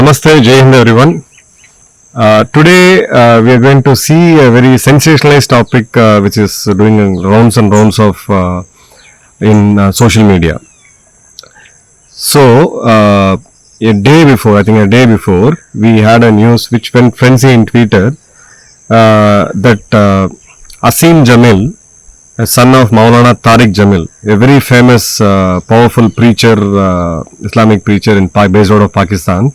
Namaste, Jai Hind everyone. Today we are going to see a very sensationalized topic which is doing rounds and rounds of in social media. So a day before, we had a news which went frenzy in Twitter that Tariq Jamil, a son of Maulana Tariq Jamil, a very famous, powerful preacher, Islamic preacher based out of Pakistan,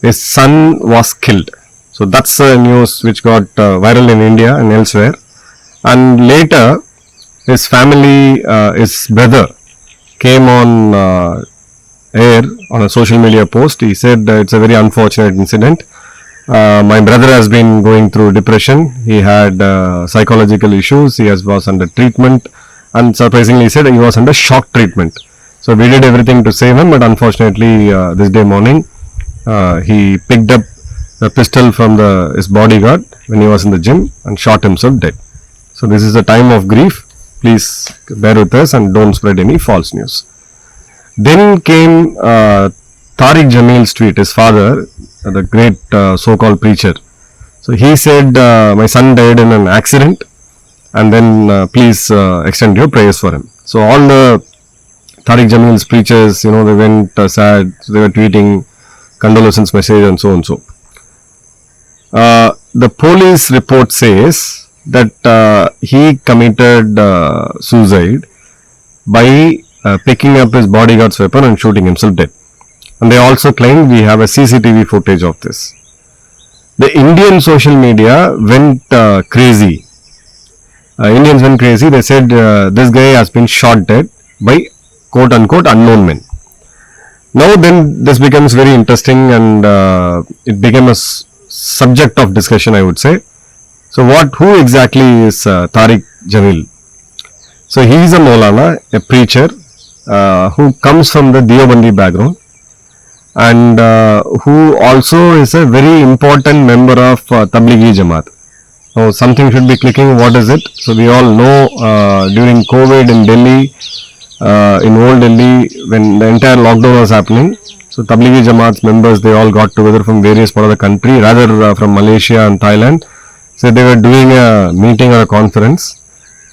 his son was killed. So that's a news which got viral in India and elsewhere. And later, his family, his brother, came on air on a social media post. He said it's a very unfortunate incident. My brother has been going through depression. He had psychological issues. He was under treatment, and surprisingly, he said he was under shock treatment. So we did everything to save him, but unfortunately, this day morning, he picked up the pistol from his bodyguard when he was in the gym and shot himself dead. So this is a time of grief. Please bear with us and don't spread any false news. Then came Tariq Jamil's tweet, his father, the great so-called preacher. So he said, my son died in an accident, and then please extend your prayers for him. So all the Tariq Jamil's preachers, they went sad, so they were tweeting condolence message and so and so. The police report says that he committed suicide by picking up his bodyguard's weapon and shooting himself dead. And they also claimed we have a CCTV footage of this. The Indian social media went crazy. Indians went crazy. They said this guy has been shot dead by quote unquote unknown men. Now then this becomes very interesting, and it became a subject of discussion, I would say. So who exactly is Tariq Jamil? So he is a Maulana, a preacher who comes from the Deobandi background, and who also is a very important member of Tablighi Jamaat. So something should be clicking. What is it? So we all know during COVID in Delhi, in old Delhi, when the entire lockdown was happening, so Tablighi Jamaat's members, they all got together from various parts of the country, rather from Malaysia and Thailand. So they were doing a meeting or a conference.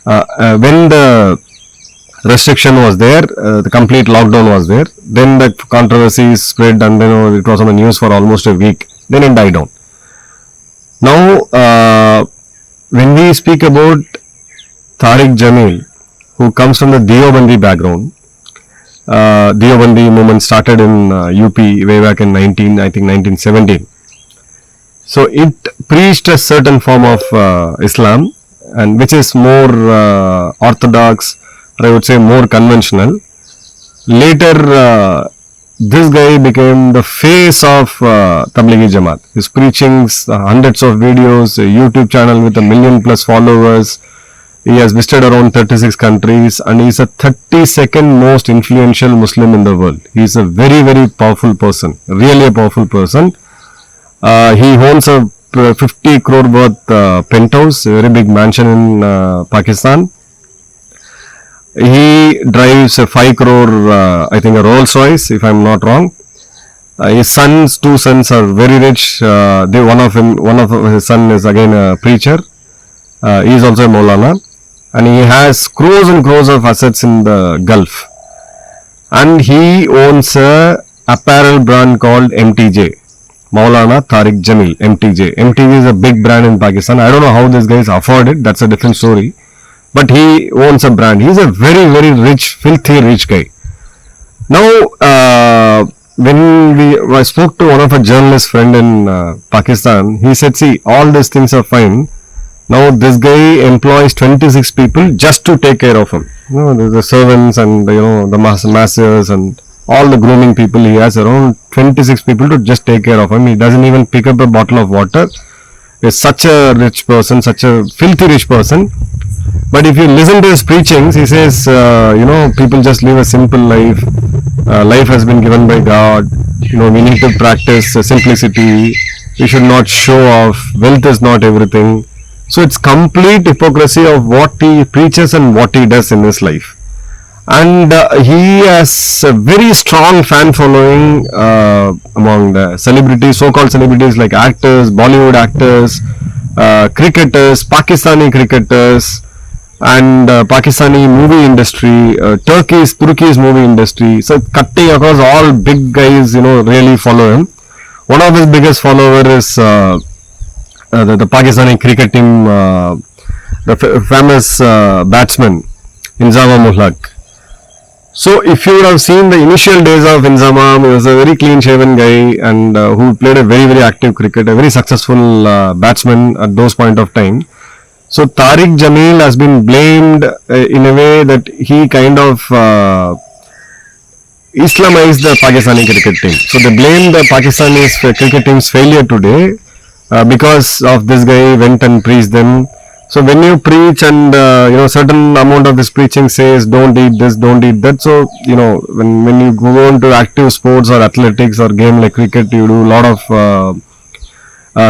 When the restriction was there, the complete lockdown was there, then the controversy spread, and then it was on the news for almost a week. Then it died down. Now, when we speak about Tariq Jamil, who comes from the Deobandi background, Deobandi movement started in UP way back in 1917. So it preached a certain form of Islam, and which is more orthodox, or I would say more conventional. Later, this guy became the face of Tablighi Jamaat. His preachings, hundreds of videos, a YouTube channel with 1 million plus followers. He has visited around 36 countries, and he is a 32nd most influential Muslim in the world. He is a very, very powerful person, really a powerful person. He owns a 50 crore worth penthouse, a very big mansion in Pakistan. He drives a 5 crore, I think a Rolls Royce, if I am not wrong. His two sons are very rich. One of his son is again a preacher. He is also a Maulana. And he has crores and crores of assets in the Gulf. And he owns a apparel brand called MTJ. Maulana Tariq Jamil, MTJ. MTJ is a big brand in Pakistan. I don't know how this guy is afford it. That's a different story. But he owns a brand. He is a very, very rich, filthy rich guy. Now, when I spoke to one of a journalist friend in Pakistan, he said, see, all these things are fine. Now this guy employs 26 people just to take care of him. The servants and the masseurs and all the grooming people. He has around 26 people to just take care of him. He doesn't even pick up a bottle of water. He's such a rich person, such a filthy rich person. But if you listen to his preachings, he says, people just live a simple life. Life has been given by God. We need to practice simplicity. We should not show off. Wealth is not everything. So it's complete hypocrisy of what he preaches and what he does in his life. and he has a very strong fan following among the celebrities, so-called celebrities like actors, Bollywood actors, cricketers, Pakistani cricketers, and Pakistani movie industry, Turkey's movie industry. So cutting across all big guys, really follow him. One of his biggest follower is the Pakistani cricket team, the famous batsman Inzama Mulhaq. So if you would have seen the initial days of Inzamam, he was a very clean-shaven guy and who played a very, very active cricket, a very successful batsman at those point of time. So Tariq Jamil has been blamed in a way that he kind of Islamized the Pakistani cricket team. So they blame the Pakistani cricket team's failure today because of this guy went and preached them. So when you preach and certain amount of this preaching says don't eat this, don't eat that. So when you go into active sports or athletics or game like cricket, you do a lot of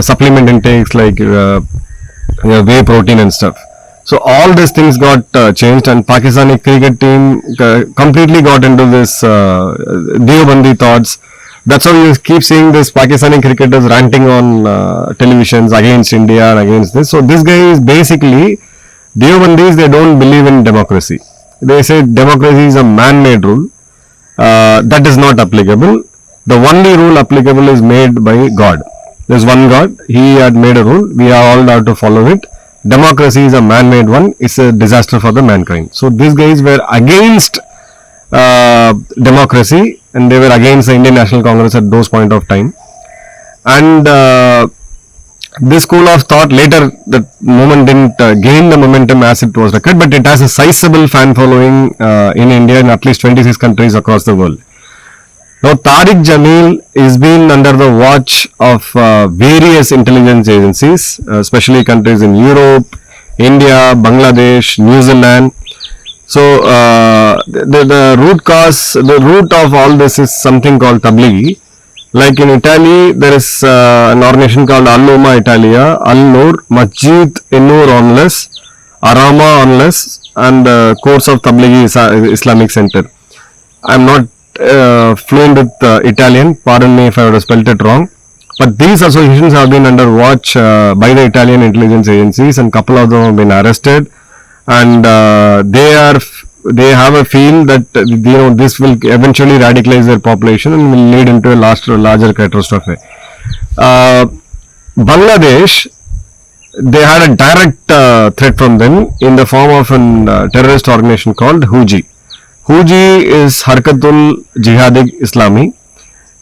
supplement intakes like whey protein and stuff. So all these things got changed, and Pakistani cricket team completely got into this Deobandi thoughts. That's how you keep seeing this Pakistani cricketers ranting on televisions against India and against this. So this guy is basically, Deobandis, they don't believe in democracy. They say democracy is a man-made rule. That is not applicable. The only rule applicable is made by God. There's one God. He had made a rule. We are all allowed to follow it. Democracy is a man-made one. It's a disaster for the mankind. So these guys were against democracy, and they were against the Indian National Congress at those point of time. And this school of thought later, the movement didn't gain the momentum as it was required, but it has a sizable fan following in India in at least 26 countries across the world. Now Tariq Jamil is been under the watch of various intelligence agencies, especially countries in Europe, India, Bangladesh, New Zealand. So the root cause, the root of all this is something called Tablighi. Like in Italy, there is an organization called Al-Umma Italia, Al-Nur, Masjid Nur Onless, Arama Onless, and Course of Tablighi Islamic Center. I am not fluent with Italian, pardon me if I would have spelled it wrong, but these associations have been under watch by the Italian intelligence agencies, and couple of them have been arrested, and they have a feel that this will eventually radicalize their population and will lead into a larger catastrophe. Bangladesh, they had a direct threat from them in the form of a terrorist organization called Huji. Huji is Harkatul Jihadi Islami.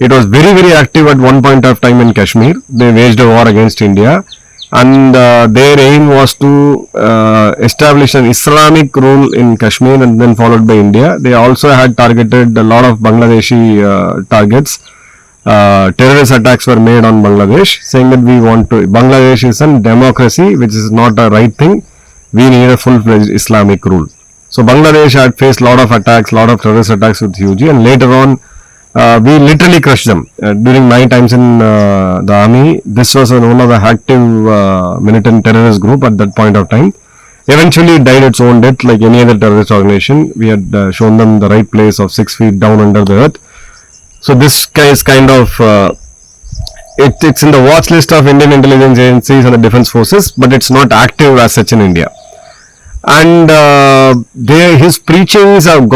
It was very, very active at one point of time in Kashmir. They waged a war against India, and their aim was to establish an Islamic rule in Kashmir and then followed by India. They also had targeted a lot of Bangladeshi targets. Terrorist attacks were made on Bangladesh, saying that Bangladesh is a democracy, which is not a right thing. We need a full-fledged Islamic rule. So Bangladesh had faced a lot of attacks, lot of terrorist attacks with Huji, and later on we literally crushed them. During my times in the army, this was one of the active militant terrorist group at that point of time. Eventually it died its own death like any other terrorist organization. We had shown them the right place of 6 feet down under the earth. So this guy is kind of, it's in the watch list of Indian intelligence agencies and the defense forces, but it's not active as such in India. And his preachings have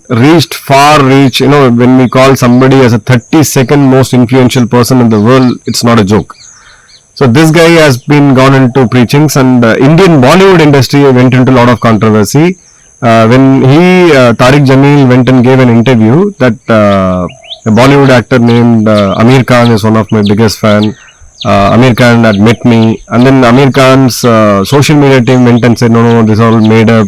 reached far reach. When we call somebody as a 32nd most influential person in the world, it's not a joke. So this guy has been gone into preachings, and Indian Bollywood industry went into a lot of controversy. When Tariq Jamil went and gave an interview, that a Bollywood actor named Amir Khan is one of my biggest fan. Amir Khan had met me, and then Amir Khan's social media team went and said, no, this is all made up,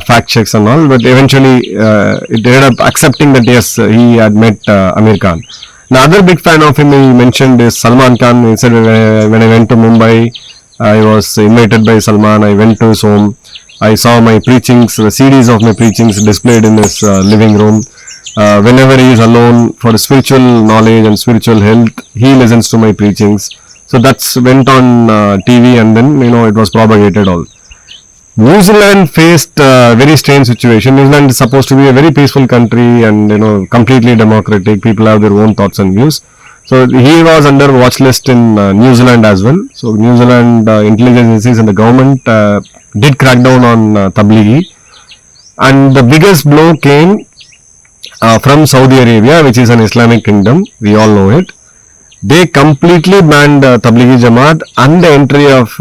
fact checks and all, but eventually it ended up accepting that yes, he had met Amir Khan. The other big fan of him he mentioned is Salman Khan. He said, when I went to Mumbai, I was invited by Salman, I went to his home, I saw my preachings, the CDs of my preachings displayed in his living room. Whenever he is alone for spiritual knowledge and spiritual health, he listens to my preachings. So that's went on TV, and then it was propagated all. New Zealand faced a very strange situation. New Zealand is supposed to be a very peaceful country and completely democratic. People have their own thoughts and views. So he was under watch list in New Zealand as well. So New Zealand intelligence agencies and the government did crack down on Tablighi, and the biggest blow came from Saudi Arabia, which is an Islamic kingdom. We all know it. They completely banned Tablighi Jamaat and the entry of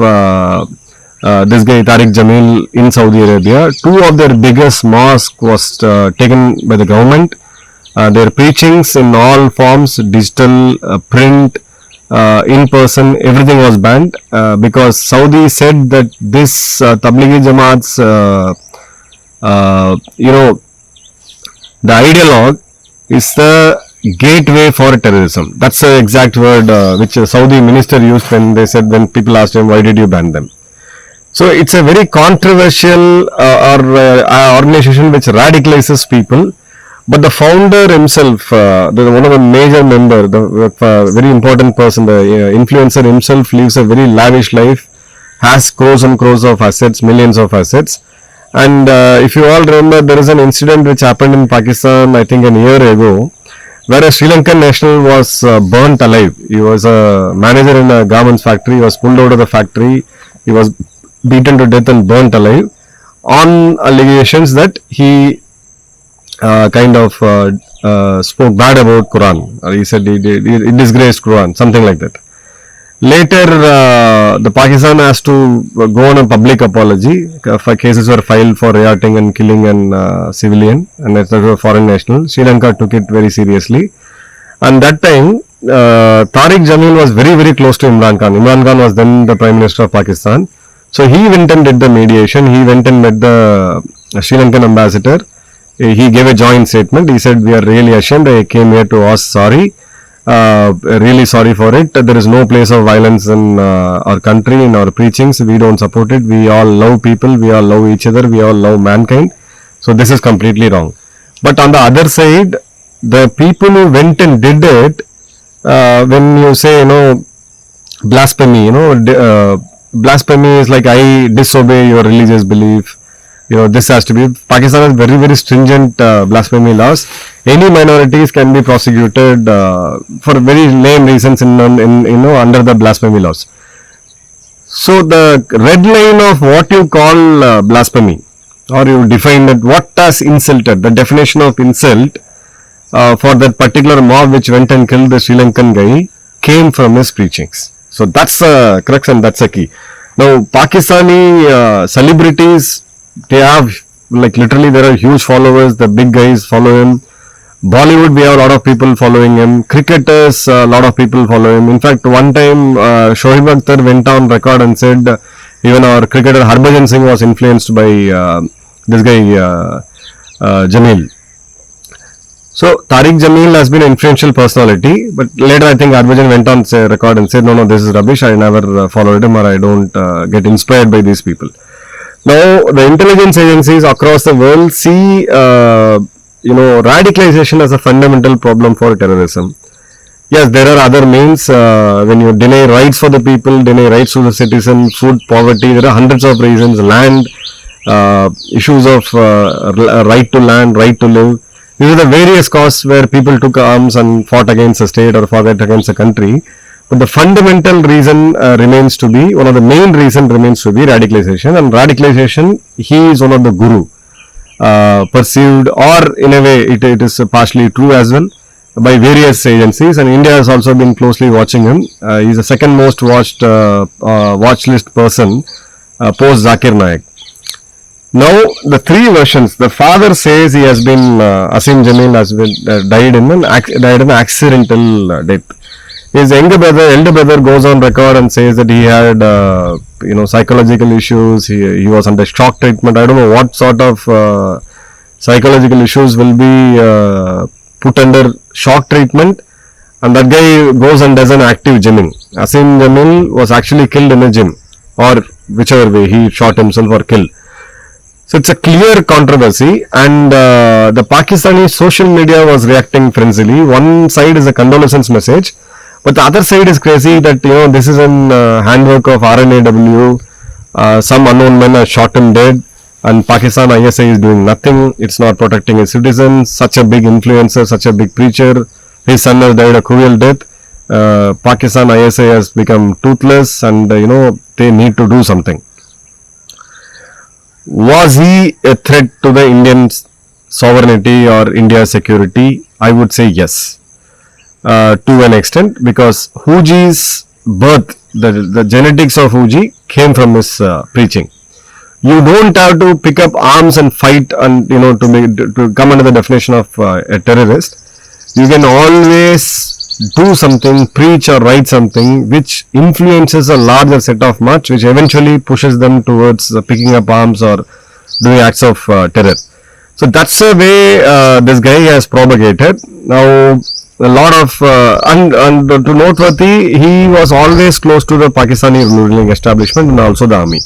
this guy Tariq Jamil in Saudi Arabia. Two of their biggest mosques was taken by the government. Their preachings in all forms, digital, print, in person, everything was banned because Saudi said that this Tablighi Jamaat's, the ideologue is the gateway for terrorism. That's the exact word which a Saudi minister used when they said, when people asked him, why did you ban them? So it's a very controversial organization which radicalizes people. But the founder himself, one of the major member, the very important person, the influencer himself lives a very lavish life, has crores and crores of assets, millions of assets. And if you all remember, there is an incident which happened in Pakistan, I think a year ago, where a Sri Lankan national was burnt alive. He was a manager in a garments factory. He was pulled out of the factory. He was beaten to death and burnt alive on allegations that he spoke bad about Quran, or he said he disgraced Quran, something like that. Later, the Pakistan has to go on a public apology. Cases were filed for rioting and killing an civilian, and that's a foreign national. Sri Lanka took it very seriously, and that time Tariq Jamil was very, very close to Imran Khan. Imran Khan was then the Prime Minister of Pakistan. So he went and did the mediation. He went and met the Sri Lankan ambassador. He gave a joint statement. He said, we are really ashamed. I came here to ask sorry. Really sorry for it. There is no place of violence in our country, in our preachings. We don't support it. We all love people. We all love each other. We all love mankind. So this is completely wrong. But on the other side, the people who went and did it, when you say, blasphemy, blasphemy is like, I disobey your religious belief. This has to be. Pakistan has very, very stringent blasphemy laws. Any minorities can be prosecuted for very lame reasons under the blasphemy laws. So the red line of what you call blasphemy, or you define that what has insulted, the definition of insult for that particular mob which went and killed the Sri Lankan guy came from his preachings. So that's the crux and that's the key. Now Pakistani celebrities, they have, like, literally there are huge followers. The big guys follow him. Bollywood, we have a lot of people following him. Cricketers, a lot of people follow him. In fact, one time Shoaib Akhtar went on record and said even our cricketer Harbhajan Singh was influenced by this guy Jamil. So Tariq Jamil has been an influential personality, but later I think Harbhajan went on record and said, no, this is rubbish. I never followed him, or I don't get inspired by these people. Now, the intelligence agencies across the world see, radicalization as a fundamental problem for terrorism. Yes, there are other means. When you deny rights for the people, deny rights to the citizen, food poverty, there are hundreds of reasons. Land, issues of right to land, right to live. These are the various causes where people took arms and fought against a state or fought against a country. But the fundamental reason remains to be, one of the main reason remains to be radicalization. And radicalization, he is one of the guru perceived, or in a way it is partially true as well, by various agencies. And India has also been closely watching him. He is the second most watched watch list person post Zakir Naik. Now the three versions. The father says he has been Asim Jamil has been died in an accidental death. His elder brother goes on record and says that he had, psychological issues. He was under shock treatment. I don't know what sort of psychological issues will be put under shock treatment. And that guy goes and does an active gymming. Asim Jamil was actually killed in a gym, or whichever way, he shot himself or killed. So it's a clear controversy, and the Pakistani social media was reacting frenziedly. One side is a condolence message, but the other side is crazy that this is an handwork of RNAW. Some unknown men have shot him dead, and Pakistan ISI is doing nothing. It's not protecting its citizens. Such a big influencer, such a big preacher, his son has died a cruel death. Pakistan ISI has become toothless, and they need to do something. Was he a threat to the Indian sovereignty or India's security? I would say yes, to an extent, because Huji's birth, the genetics of Huji came from his preaching. You don't have to pick up arms and fight, and to come under the definition of a terrorist. You can always do something, preach or write something which influences a larger set of much, which eventually pushes them towards picking up arms or doing acts of terror. So that's the way this guy has propagated. Now, a lot of and to noteworthy, he was always close to the Pakistani ruling establishment and also the army.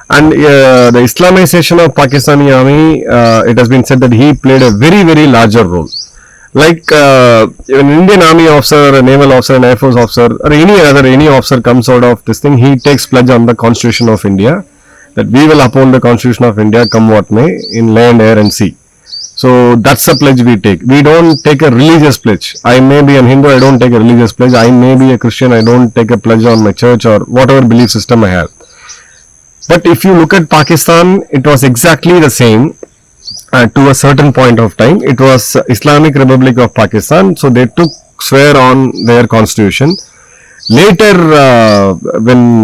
And the Islamization of Pakistani army, it has been said that he played a very, very larger role. Like an Indian army officer, a naval officer, an air force officer, or any officer comes out of this thing, he takes pledge on the Constitution of India that we will uphold the Constitution of India come what may in land, air and sea. So that's the pledge we take. We don't take a religious pledge. I may be an Hindu, I don't take a religious pledge. I may be a Christian, I don't take a pledge on my church or whatever belief system I have. But if you look at Pakistan, it was exactly the same. To a certain point of time, it was Islamic Republic of Pakistan, so they took swear on their constitution. Later, when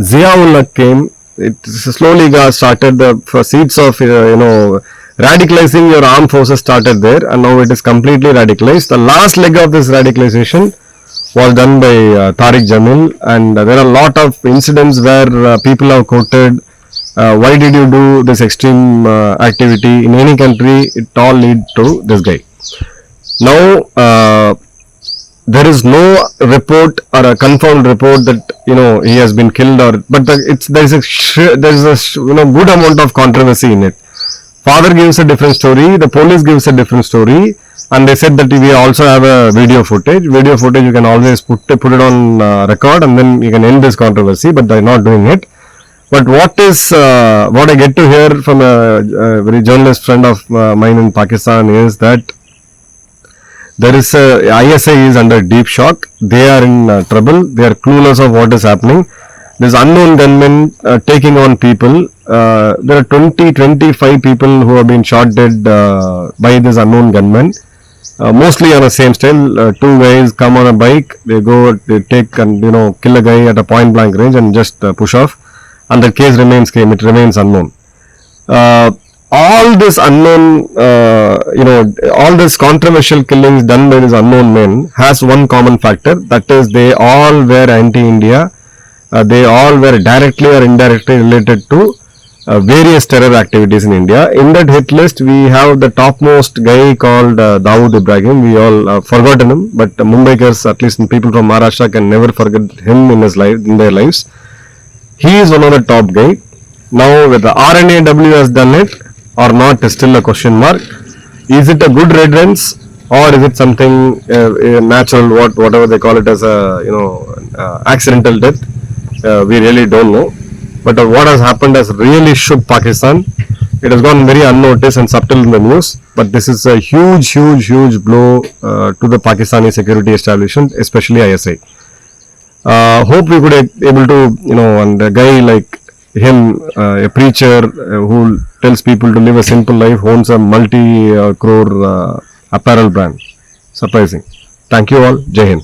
Ziaullah came, it slowly got started. The seeds of radicalizing your armed forces started there, and now it is completely radicalized. The last leg of this radicalization was done by Tariq Jamil, and there are a lot of incidents where people have quoted. Why did you do this extreme activity in any country? It all lead to this guy. Now there is no report or a confirmed report that he has been killed, or but there is a good amount of controversy in it. Father gives a different story, the police gives a different story, and they said that we also have a video footage. Video footage you can always put it on record, and then you can end this controversy. But they are not doing it. But what I get to hear from a very journalist friend of mine in Pakistan is that there is ISI is under deep shock. They are in trouble. They are clueless of what is happening. There's unknown gunmen taking on people. There are 25 people who have been shot dead by this unknown gunmen. Mostly on the same style. Two guys come on a bike. They go, they take and kill a guy at a point blank range and just push off. And the case remains unknown. All this unknown, all this controversial killings done by these unknown men has one common factor, that is they all were anti-India. They all were directly or indirectly related to various terror activities in India. In that hit list, we have the topmost guy called Dawood Ibrahim. We all forgotten him, but Mumbaikars, at least people from Maharashtra, can never forget him in their lives. He is one of the top guy. Now whether RNAW has done it or not is still a question mark. Is it a good riddance or is it something natural, whatever they call it as a accidental death? We really don't know. But what has happened has really shook Pakistan. It has gone very unnoticed and subtle in the news. But this is a huge blow to the Pakistani security establishment, especially ISI. Hope we could able to and a guy like him, a preacher who tells people to live a simple life, owns a multi-crore apparel brand. Surprising. Thank you all. Jai Hind.